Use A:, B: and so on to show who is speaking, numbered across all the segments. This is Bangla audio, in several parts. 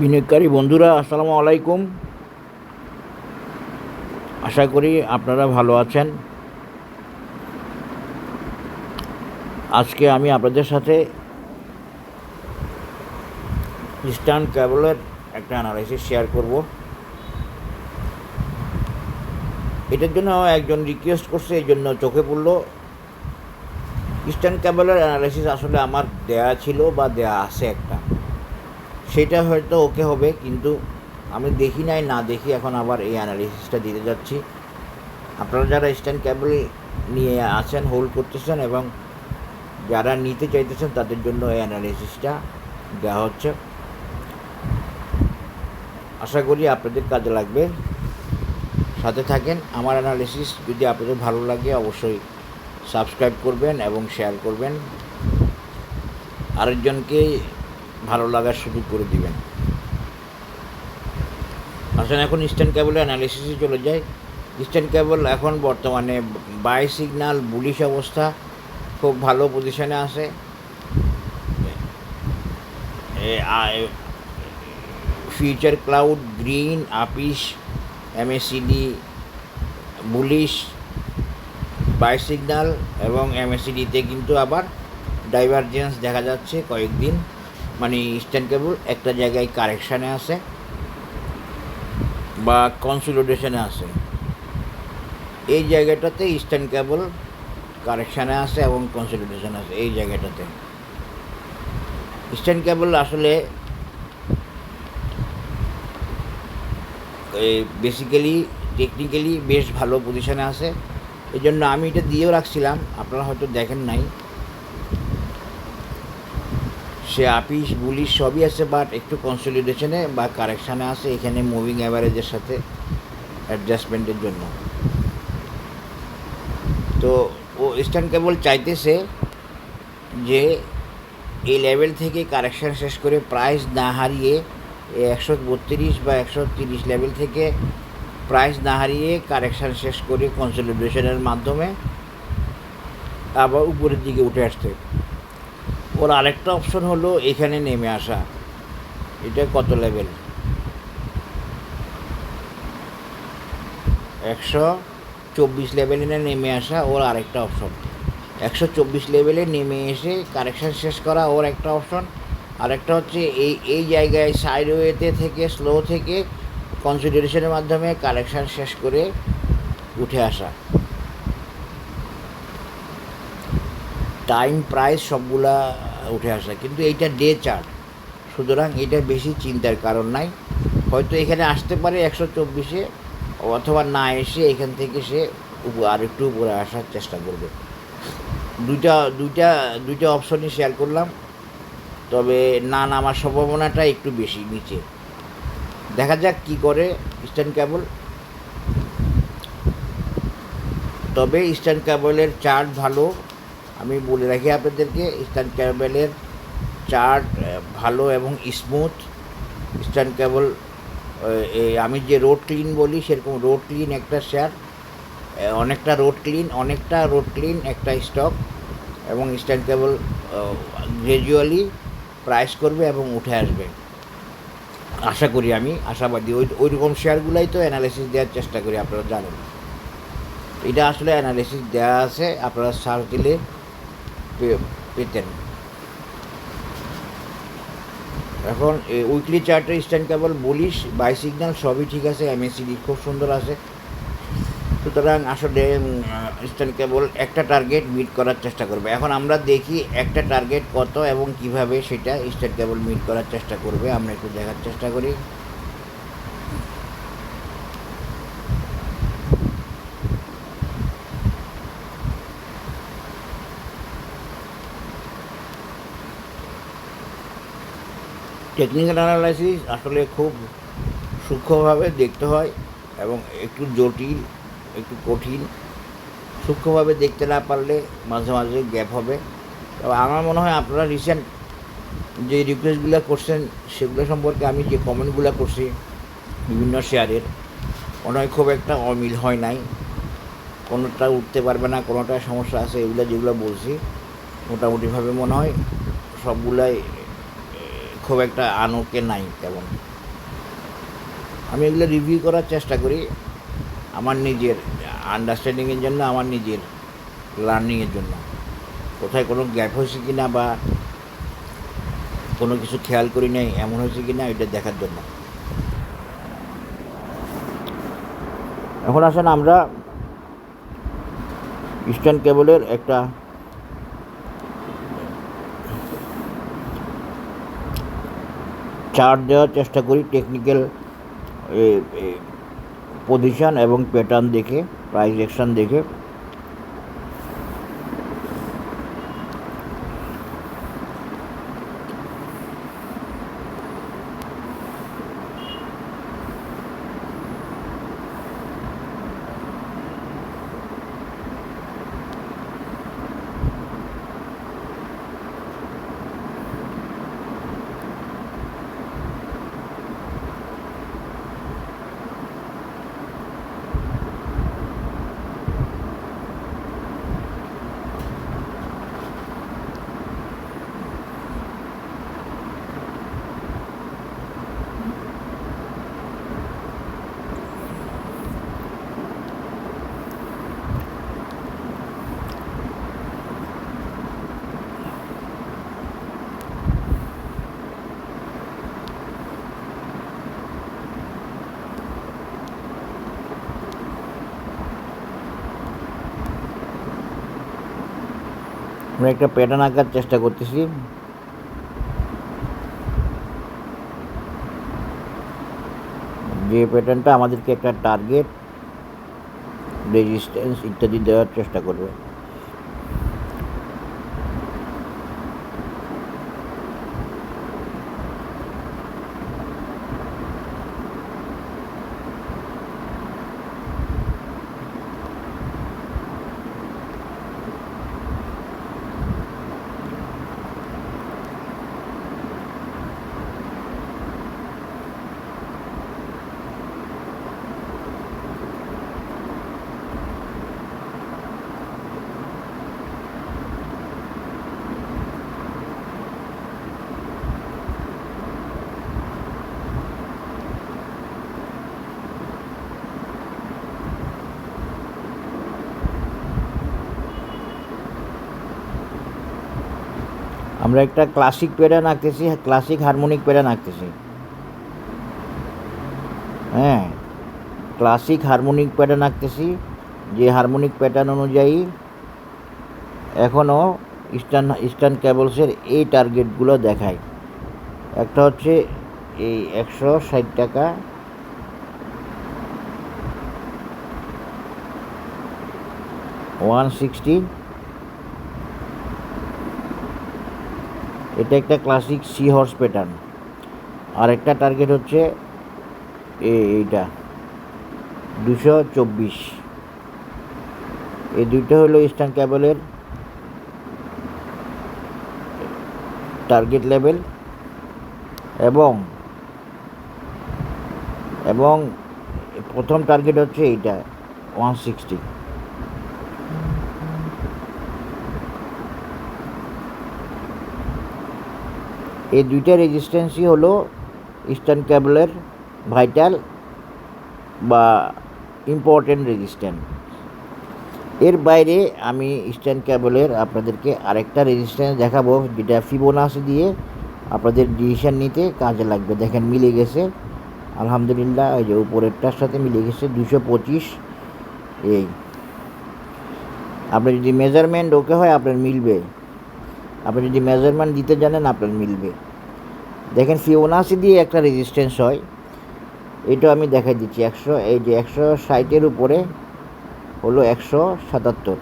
A: বিনিয়োগকারী বন্ধুরা, আসসালামু আলাইকুম। আশা করি আপনারা ভালো আছেন। আজকে আমি আপনাদের সাথে ইস্টার্ন ক্যাবলের একটা অ্যানালাইসিস শেয়ার করব। এটার জন্য একজন রিকোয়েস্ট করছে, এই জন্য চোখে পড়লো। ইস্টার্ন ক্যাবলের অ্যানালাইসিস আসলে আমার দেয়া ছিল বা দেয়া আছে একটা, সেটা হয়তো ওকে হবে, কিন্তু আমি দেখি নাই, না দেখি এখন আবার এই অ্যানালাইসিসটা দিতে যাচ্ছি। আপনারা যারা ইস্টার্ন ক্যাবল নিয়ে আছেন, হোল্ড করতেছেন এবং যারা নিতে চাইতেছেন, তাদের জন্য এই অ্যানালিসিসটা দেওয়া হচ্ছে। আশা করি আপনাদের কাজে লাগবে, সাথে থাকেন। আমার অ্যানালিসিস যদি আপনাদের ভালো লাগে, অবশ্যই সাবস্ক্রাইব করবেন এবং শেয়ার করবেন, আরেকজনকে ভালো লাগার সুযোগ করে দিবেন। আসলে এখন ইস্টার্ন ক্যাবলের অ্যানালিসিসে চলে যায়। ইস্টার্ন ক্যাবল এখন বর্তমানে বাই সিগন্যাল বুলিশ অবস্থা, খুব ভালো পজিশনে আছে। Future cloud green, office, MACD bullish, by signal এবং এমএসিডিতে কিন্তু আবার ডাইভারজেন্স দেখা যাচ্ছে কয়েকদিন। মানে ইস্টার্ন কেবল একটা জায়গায় কারেকশানে আছে বা কনসলিডেশনে আছে। এই জায়গাটাতে ইস্টার্ন কেবল কারেকশানে আছে এবং কনসলিডেশন আছে। এই জায়গাটাতে ইস্টার্ন কেবল আসলে বেসিক্যালি টেকনিক্যালি বেশ ভালো পজিশনে আছে। এই জন্য আমি এটা দিয়েও রাখছিলাম, আপনারা হয়তো দেখেন নাই। সে আপিস বুলিশ সবই আছে, বাট একটু কনসলিডেশনে বা কারেকশানে আছে এখানে মুভিং অ্যাভারেজের সাথে অ্যাডজাস্টমেন্টের জন্য। তো ও ইস্টার্ন কেবল চাইতেছে যে এই লেভেল থেকে কারেকশান শেষ করে প্রাইস না হারিয়ে 132 বা 130 লেভেল থেকে প্রাইস না হারিয়ে কারেকশান শেষ করে কনসলিডেশনের মাধ্যমে আবার উপরের দিকে উঠে আসতে। ওর আরেকটা অপশন হলো এখানে নেমে আসা। এটা কত লেভেল? 124 লেভেলে নেমে আসা ওর আরেকটা অপশন। 124 লেভেলে নেমে এসে কারেকশান শেষ করা ওর একটা অপশন। আরেকটা হচ্ছে এই জায়গায় সাইডওয়েতে থেকে স্লো থেকে কনসিডারেশনের মাধ্যমে কারেকশান শেষ করে উঠে আসা। টাইম প্রাইস সবগুলা উঠে আসা, কিন্তু এইটা ডে চার্ট, সুতরাং এটা বেশি চিন্তার কারণ নাই। হয়তো এখানে আসতে পারে 124-এ, অথবা না এসে এখান থেকে সে আর একটু উপরে আসার চেষ্টা করবে। দুইটা অপশনই শেয়ার করলাম, তবে না নামার সম্ভাবনাটা একটু বেশি নিচে। দেখা যাক কি করে ইস্টার্ন কেবল। তবে ইস্টার্ন কেবলের চার্ট ভালো, আমি বলে রাখি আপনাদেরকে, ইস্টার্ন কেবলের চার্ট ভালো এবং স্মুথ। ইস্টার্ন কেবল আমি যে রোড ক্লিন বলি, সেরকম রোড ক্লিন একটা শেয়ার, অনেকটা রোড ক্লিন একটা স্টক। এবং ইস্টার্ন কেবল গ্র্যাজুয়ালি প্রাইস করবে এবং উঠে আসবে আশা করি, আমি আশাবাদী। ওই রকম শেয়ারগুলাই তো অ্যানালিসিস দেওয়ার চেষ্টা করি, আপনারা জানেন। এটা আসলে অ্যানালিসিস দেওয়া আছে, আপনারা সার্চ দিলে পেতেন। এখন উইকলি চার্টে eastern cable bullish, by signal সবই ঠিক আছে, এমএসিডি খুব সুন্দর আছে। সুতরাং আসলে ইস্টার্ন কেবল একটা টার্গেট মিট করার চেষ্টা করবে। এখন আমরা দেখি একটা টার্গেট কত এবং কিভাবে সেটা ইস্টার্ন কেবল মিট করার চেষ্টা করবে, আমরা একটু দেখার চেষ্টা করি। টেকনিক্যাল অ্যানালাইসিস আসলে খুব সূক্ষ্মভাবে দেখতে হয় এবং একটু জটিল, একটু কঠিন। সূক্ষ্মভাবে দেখতে না পারলে মাঝে মাঝে গ্যাপ হবে। তবে আমার মনে হয় আপনারা রিসেন্ট যে রিকোয়েস্টগুলো করছেন, সেগুলো সম্পর্কে আমি যে কমেন্টগুলো করছি বিভিন্ন শেয়ারের, মনে হয় খুব একটা অমিল হয় নাই। কোনোটা উঠতে পারবে না, কোনোটা সমস্যা আছে, এগুলো যেগুলো বলছি মোটামুটিভাবে মনে হয় সবগুলাই খুব একটা আনোকে নাই তেমন। আমি এগুলো রিভিউ করার চেষ্টা করি আমার নিজের আন্ডারস্ট্যান্ডিংয়ের জন্য, আমার নিজের লার্নিংয়ের জন্য। কোথায় কোনো গ্যাপ হয়েছে কি না বা কোনো কিছু খেয়াল করি নাই এমন হয়েছে কি না এটা দেখার জন্য। এখন আসেন আমরা ইস্টার্ন কেবলের একটা চার্ট দেওয়ার চেষ্টা করি, টেকনিক্যাল পজিশন এবং প্যাটার্ন দেখে, প্রাইস অ্যাকশন দেখে। আমরা একটা প্যাটার্ন আঁকার চেষ্টা করতেছি। যে প্যাটার্নটা আমাদেরকে একটা টার্গেট, রেজিস্ট্যান্স ইত্যাদি দেওয়ার চেষ্টা করবে। আমরা একটা ক্লাসিক প্যাটার্ন আঁকতেছি, ক্লাসিক হারমোনিক প্যাটার্ন আঁকতেছি। হ্যাঁ, ক্লাসিক হারমোনিক প্যাটার্ন আঁকতেছি, যে হারমোনিক প্যাটার্ন অনুযায়ী এখনও ইস্টার্ন কেবলসের এই টার্গেটগুলো দেখায়। একটা হচ্ছে এই 160 টাকা, $160, এটা একটা ক্লাসিক সি হর্স প্যাটার্ন। আর একটা টার্গেট হচ্ছে এইটা 224। এই দুইটা হলো ইস্টার্ন কেবলের টার্গেট লেভেল। এবং প্রথম টার্গেট হচ্ছে এইটা 160। এই দুইটা রেজিস্ট্যান্সই হলো ইস্টার্ন কেবলের ভাইটাল বা ইম্পর্টেন্ট রেজিস্ট্যান্স। এর বাইরে আমি ইস্টার্ন কেবলের আপনাদেরকে আরেকটা রেজিস্ট্যান্স দেখাবো, যেটা ফিবোনাচি দিয়ে আপনাদের ডিসিশন নিতে কাজে লাগবে। দেখেন মিলে গেছে আলহামদুলিল্লাহ, ওই যে উপরেরটার সাথে মিলে গেছে 225। এই আপনার যদি মেজারমেন্ট ওকে হয় আপনার মিলবে, আপনি যদি মেজারমেন্ট দিতে জানেন আপনার মিলবে। দেখেন ফিবোনাচি দিয়ে একটা রেজিস্ট্যান্স হয়, এটা আমি দেখাই দিচ্ছি। এই যে 160-এর উপরে হলো 177,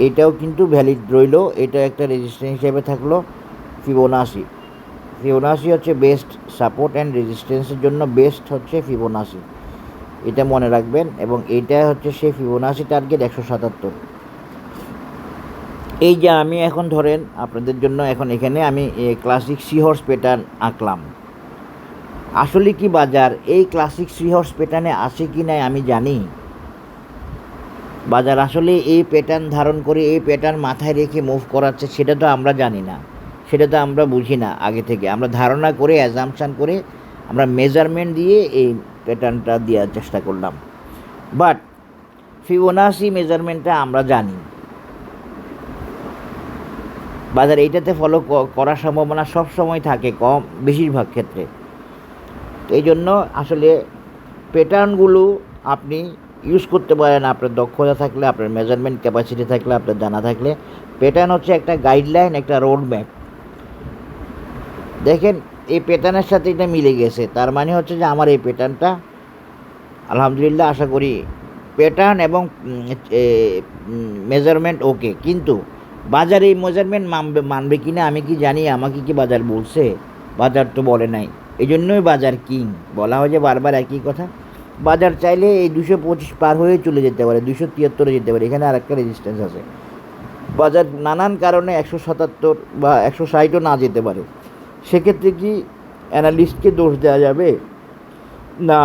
A: এটাও কিন্তু ভ্যালিড রইল, এটা একটা রেজিস্ট্যান্স হিসেবে থাকলো। ফিবোনাচি হচ্ছে বেস্ট সাপোর্ট অ্যান্ড রেজিস্ট্যান্সের জন্য বেস্ট হচ্ছে ফিবোনাচি, এটা মনে রাখবেন। এবং এইটা হচ্ছে সেই ফিবোনাচি টার্গেট 177। এই যে আমি এখন ধরেন আপনাদের জন্য এখন এখানে আমি ক্লাসিক সি হর্স প্যাটার্ন আঁকলাম। আসলে কি বাজার এই ক্লাসিক সি হর্স প্যাটার্নে আছে কি নাই আমি জানি? বাজার আসলে এই প্যাটার্ন ধারণ করে এই প্যাটার্ন মাথায় রেখে মুভ করাচ্ছে সেটা তো আমরা জানি না। সেটা তো আমরা বুঝি না আগে থেকে, আমরা ধারণা করে অ্যাজাম্পশান করে আমরা মেজারমেন্ট দিয়ে এই প্যাটার্নটা দেওয়ার চেষ্টা করলাম। বাট ফিবোনাসি মেজারমেন্টটা আমরা জানি, বাজার এইটাতে ফলো করার সম্ভাবনা সব সময় থাকে কম, বেশিরভাগ ক্ষেত্রে। তো এই জন্য আসলে প্যাটার্নগুলো আপনি ইউজ করতে পারেন আপনার দক্ষতা থাকলে, আপনার মেজারমেন্ট ক্যাপাসিটি থাকলে, আপনার জানা থাকলে। প্যাটার্ন হচ্ছে একটা গাইডলাইন, একটা রোড ম্যাপ। দেখেন এই প্যাটার্নের সাথে এটা মিলে গেছে, তার মানে হচ্ছে যে আমার এই প্যাটার্নটা আলহামদুলিল্লাহ আশা করি প্যাটার্ন এবং মেজারমেন্ট ওকে। কিন্তু বাজার এই মেজারমেন্ট মানবে কি না আমি কি জানি? আমাকে কি বাজার বলছে? বাজার তো বলে নাই। এই জন্যই বাজার কিং বলা হয়, যে বারবার একই কথা। বাজার চাইলে এই 225 পার হয়ে চলে যেতে পারে, 273 যেতে পারে, এখানে আর একটা রেজিস্ট্যান্স আছে। বাজার নানান কারণে 177 বা 160ও না যেতে পারে। সেক্ষেত্রে কি অ্যানালিস্টকে দোষ দেওয়া যাবে? না,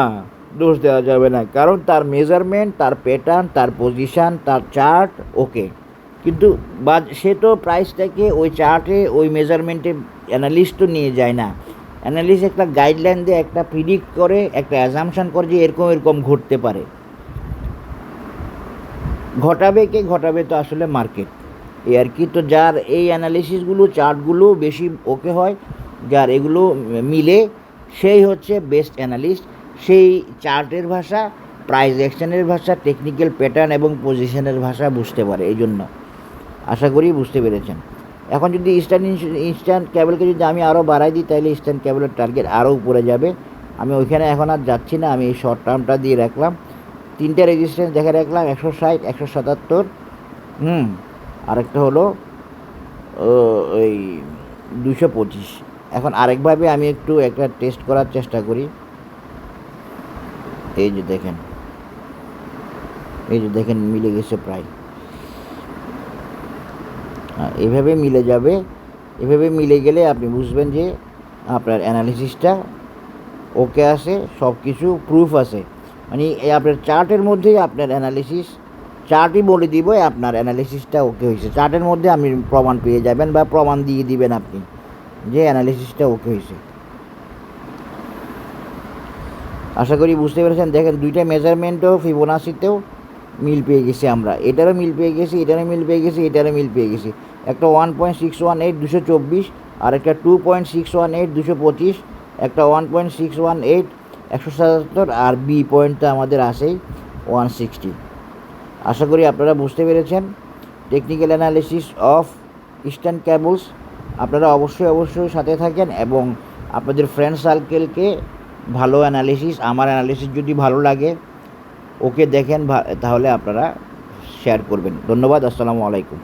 A: দোষ দেওয়া যাবে না, কারণ তার মেজারমেন্ট, তার প্যাটার্ন, তার পজিশান, তার চার্ট ওকে। কিন্তু সে তো প্রাইসটাকে ওই চার্টে, ওই মেজারমেন্টে অ্যানালিস্ট তো নিয়ে যায় না। অ্যানালিস্ট একটা গাইডলাইন দিয়ে, একটা প্রিডিক্ট করে, একটা অ্যাজাম্পশান করে যে এরকম এরকম ঘটতে পারে। ঘটাবে কে? ঘটাবে তো আসলে মার্কেট, এই আর কি। তো যার এই অ্যানালিসিসগুলো, চার্টগুলো বেশি ওকে হয়, যার এগুলো মিলে, সেই হচ্ছে বেস্ট অ্যানালিস্ট। সেই চার্টের ভাষা, প্রাইস অ্যাকশনের ভাষা, টেকনিক্যাল প্যাটার্ন এবং পজিশনের ভাষা বুঝতে পারে। এই জন্য আশা করি বুঝতে পেরেছেন। এখন যদি ইস্টার্ন ক্যাবেলকে যদি আমি আরও বাড়াই দিই, তাহলে ইস্টার্ন ক্যাবেলের টার্গেট আরও উপরে যাবে। আমি ওইখানে এখন আর যাচ্ছি না, আমি এই শর্ট টার্মটা দিয়ে রাখলাম। 3টে রেজিস্ট্যান্স দেখে রাখলাম, 160, 177, আরেকটা হলো ওই 225। এখন আরেকভাবে আমি একটু একটা টেস্ট করার চেষ্টা করি। এই যে দেখেন, মিলে গেছে প্রায়। এভাবে মিলে যাবে। এভাবে মিলে গেলে আপনি বুঝবেন যে আপনার অ্যানালিসিসটা ওকে আছে, সব কিছু প্রুফ আছে। মানে আপনার চার্টের মধ্যেই আপনার অ্যানালিসিস, চার্টই বলে দিব আপনার অ্যানালিসিসটা ওকে হয়েছে। চার্টের মধ্যে আপনি প্রমাণ পেয়ে যাবেন, বা প্রমাণ দিয়ে দিবেন আপনি যে অ্যানালিসিসটা ওকে হয়েছে। আশা করি বুঝতে পেরেছেন। দেখেন 2টা মেজারমেন্টও ফিবোনাসিতেও মিল পেয়ে গেছি আমরা, এটারও মিল পেয়ে গেছি, এটারও মিল পেয়ে গেছি, এটারও মিল পেয়ে গেছি। একটা 1.618 224, আর একটা 2.618 225, একটা 1.618 177, আর বি পয়েন্টটা আমাদের আসেই 160। আশা করি আপনারা বুঝতে পেরেছেন technical analysis of eastern cables. আপনারা অবশ্যই সাথে থাকেন এবং আপনাদের ফ্রেন্ড সার্কেলকে ভালো অ্যানালিসিস, আমার অ্যানালিসিস যদি ভালো লাগে ওকে দেখেন, তাহলে আপনারা শেয়ার করবেন। ধন্যবাদ। আসসালামু আলাইকুম।